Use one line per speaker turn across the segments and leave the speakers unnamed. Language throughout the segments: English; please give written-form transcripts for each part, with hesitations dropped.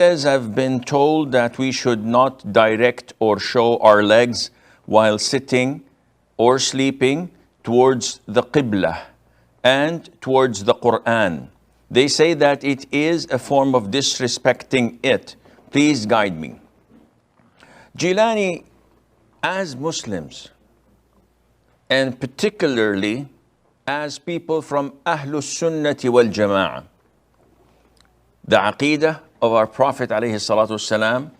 As I've been told that we should not direct or show our legs while sitting or sleeping towards the Qibla and towards the Quran. They say that it is a form of disrespecting it. Please guide me. Jilani, as Muslims, and particularly as people from Ahlus Sunnati wal Jama'ah, the Aqidah of our Prophet alayhi salatu wasalam,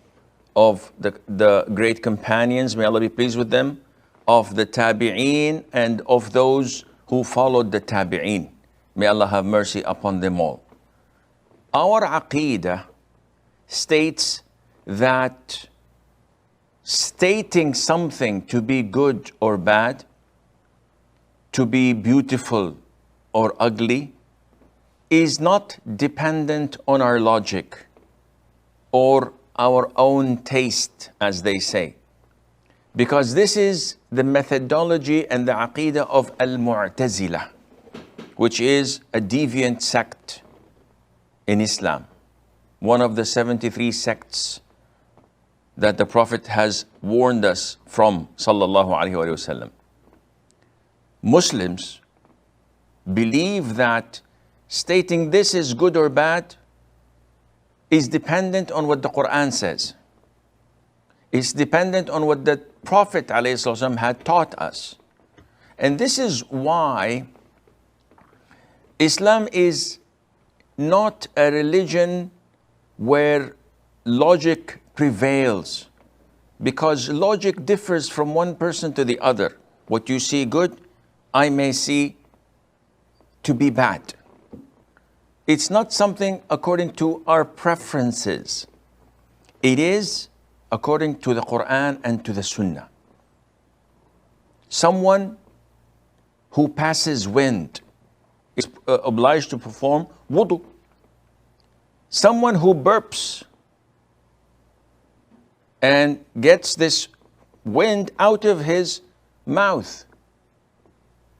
of the great companions, may Allah be pleased with them, of the Tabi'een and of those who followed the Tabi'een. May Allah have mercy upon them all. Our Aqidah states that stating something to be good or bad, to be beautiful or ugly, is not dependent on our logic or our own taste, as they say. Because this is the methodology and the aqidah of Al-Mu'tazila, which is a deviant sect in Islam, one of the 73 sects that the Prophet has warned us from, sallallahu alaihi wasallam. Muslims believe that stating this is good or bad is dependent on what the Quran says. It's dependent on what the Prophet ﷺ had taught us. And this is why Islam is not a religion where logic prevails, because logic differs from one person to the other. What you see good, I may see to be bad. It's not something according to our preferences. It is according to the Quran and to the Sunnah. Someone who passes wind is obliged to perform wudu. Someone who burps and gets this wind out of his mouth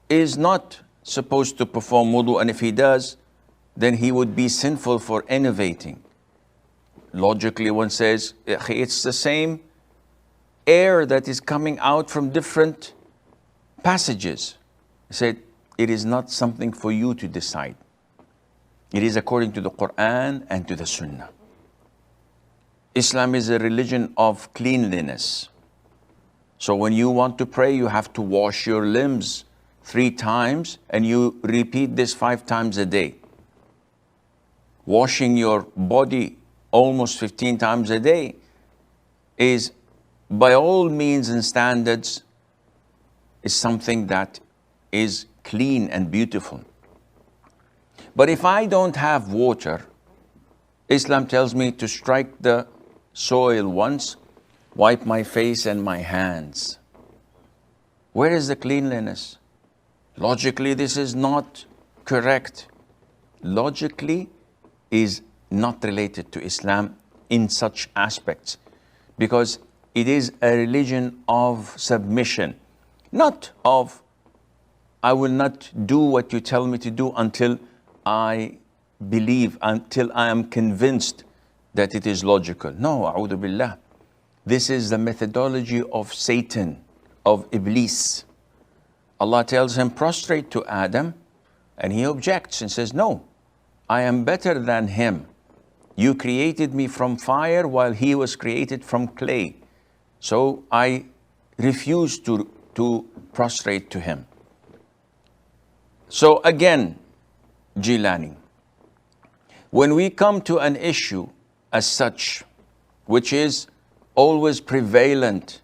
is not supposed to perform wudu, and if he does, then he would be sinful for innovating. Logically, one says, it's the same air that is coming out from different passages. I said, it is not something for you to decide. It is according to the Quran and to the Sunnah. Islam is a religion of cleanliness. So when you want to pray, you have to wash your limbs 3 times, and you repeat this 5 times a day. Washing your body almost 15 times a day is, by all means and standards, is something that is clean and beautiful. But if I don't have water, Islam tells me to strike the soil once, wipe my face and my hands. Where is the cleanliness? Logically, this is not correct. Logically is not related to Islam in such aspects, because it is a religion of submission, not of, I will not do what you tell me to do until I believe, until I am convinced that it is logical. No, a'udhu billah. This is the methodology of Satan, of Iblis. Allah tells him, prostrate to Adam, and he objects and says, no, I am better than him. You created me from fire while he was created from clay. So I refuse to prostrate to him. So again, Jilani, when we come to an issue as such, which is always prevalent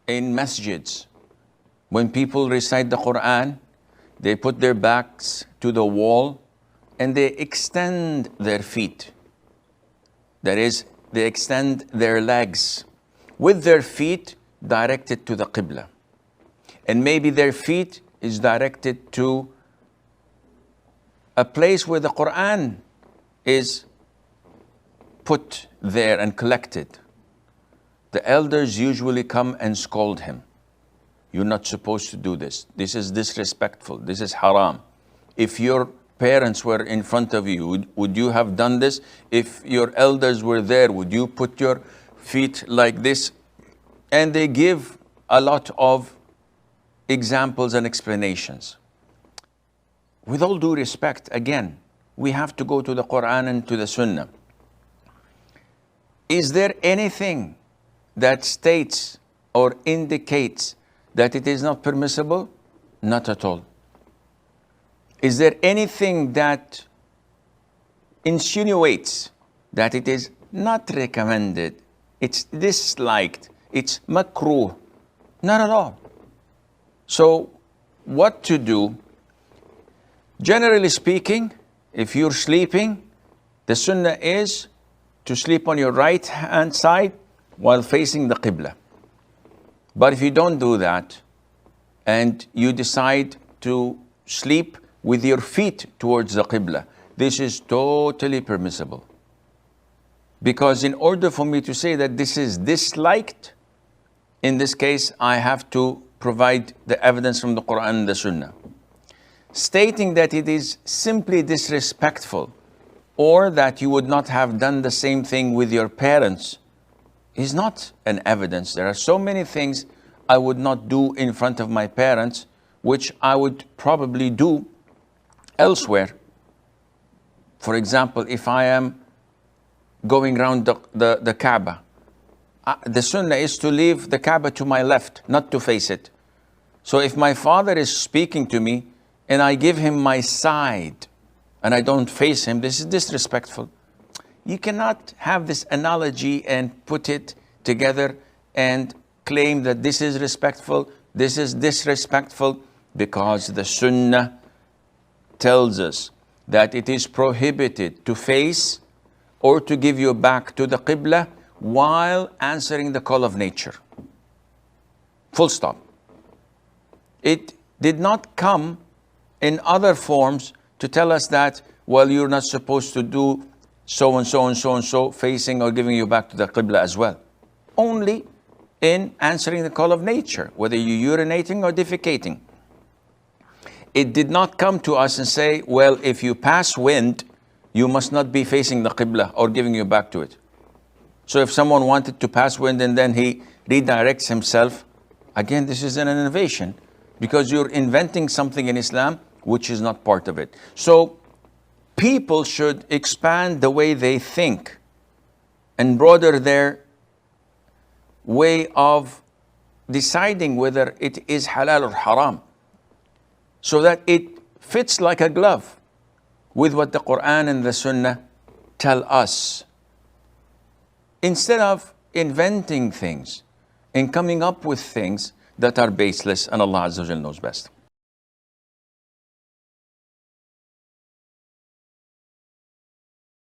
in masjids, when people recite the Quran, they put their backs to the wall and they extend their feet. That is, they extend their legs with their feet directed to the Qibla. And maybe their feet is directed to a place where the Quran is put there and collected. The elders usually come and scold him. You're not supposed to do this. This is disrespectful. This is haram. If your parents were in front of you, would you have done this? If your elders were there, would you put your feet like this? And they give a lot of examples and explanations. With all due respect, again, we have to go to the Quran and to the Sunnah. Is there anything that states or indicates that it is not permissible? Not at all. Is there anything that insinuates that it is not recommended, it's disliked, it's makruh? Not at all. So what to do? Generally speaking, if you're sleeping, the sunnah is to sleep on your right hand side while facing the Qibla. But if you don't do that and you decide to sleep with your feet towards the Qibla, this is totally permissible. Because in order for me to say that this is disliked, in this case, I have to provide the evidence from the Quran and the Sunnah. Stating that it is simply disrespectful or that you would not have done the same thing with your parents is not an evidence. There are so many things I would not do in front of my parents, which I would probably do elsewhere. For example, if I am going around the Kaaba, the sunnah is to leave the Kaaba to my left, not to face it. So if my father is speaking to me and I give him my side and I don't face him, this is disrespectful. You cannot have this analogy and put it together and claim that this is respectful, this is disrespectful, because the sunnah tells us that it is prohibited to face or to give your back to the Qibla while answering the call of nature. Full stop. It did not come in other forms to tell us that, well, you're not supposed to do so and so and so and so, facing or giving you back to the Qibla as well. Only in answering the call of nature, whether you're urinating or defecating. It did not come to us and say, well, if you pass wind, you must not be facing the Qibla or giving you back to it. So if someone wanted to pass wind and then he redirects himself, again, this is an innovation, because you're inventing something in Islam which is not part of it. So people should expand the way they think and broaden their way of deciding whether it is halal or haram, so that it fits like a glove with what the Quran and the Sunnah tell us, instead of inventing things and coming up with things that are baseless, and Allah Azza wa Jalla knows best.